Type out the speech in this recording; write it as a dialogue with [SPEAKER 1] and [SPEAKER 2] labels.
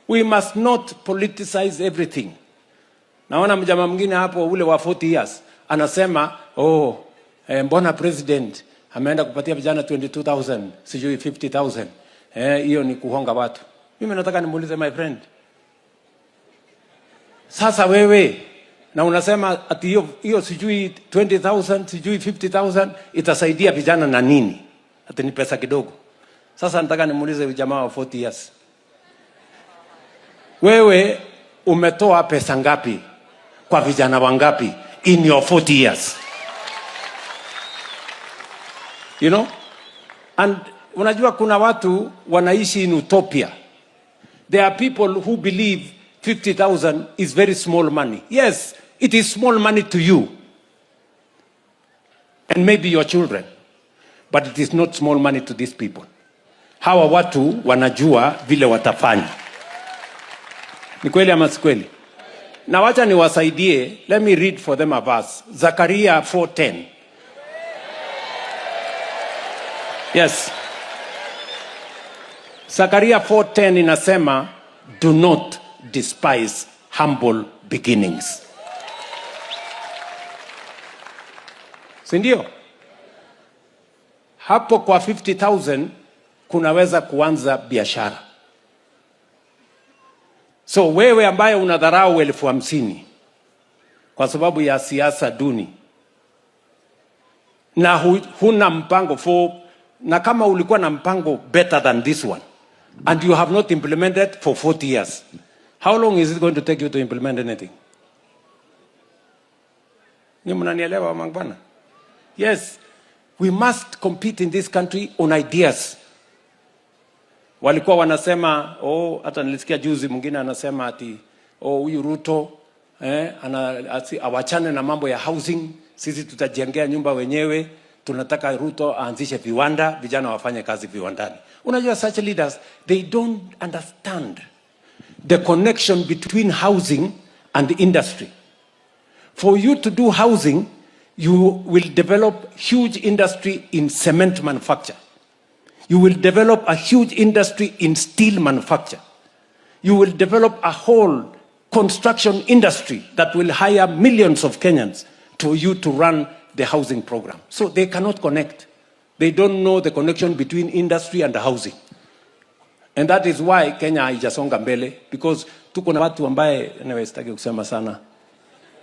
[SPEAKER 1] We must not politicize everything. Naona mjama mwingine hapo ule wa 40 years anasema mbona president ameenda kupatia vijana 22,000 sijui 50,000. Hiyo ni kuhonga watu. Mimi nataka nimuulize my friend. Sasa wewe na unasema ati hiyo sijui 20,000 sijui 50,000 itasaidia vijana na nini? Ati ni pesa kidogo. Sasa nataka nimuulize jamaa wa 40 years. Wewe umetoa pesa ngapi kwa vijana wangapi in your 40 years? You know? And unajua kuna watu wanaishi in utopia. There are people who believe 50,000 is very small money. Yes, it is small money to you and maybe your children, but it is not small money to these people. Hawa watu wanajua vile watafanya. Ni kweli ama si kweli? Na wacha niwasaidie. Let me read for them a verse. Zakaria 4:10. Yes. Zakaria 4:10 inasema, do not despise humble beginnings. Sindio? Hapo kwa 50,000 kunaweza kuanza biashara. So wewe ambaye unadharau 50,000 kwa sababu ya siasa duni na huna mpango na kama ulikuwa na mpango better than this one and you have not implemented for 40 years, how long is it going to take you to implement anything? Ni mnanielewa mangwana? Yes, we must compete in this country on ideas. Walikuwa wanasema, hata nilisikia juzi mwingine anasema ati, huyu Ruto, awachane na mambo ya housing, sisi tutajengea nyumba wenyewe, tunataka Ruto aanzishe viwanda, vijana wafanye kazi viwandani. Unajua such leaders, they don't understand the connection between housing and industry. For you to do housing, you will develop huge industry in cement manufacture. You will develop a huge industry in steel manufacture. You will develop a whole construction industry that will hire millions of Kenyans to you to run the housing program. So they cannot connect. They don't know the connection between industry and housing. And that is why Kenya haijasonga mbele, because tuko na watu ambaye, anyway, sitaki kusema sana.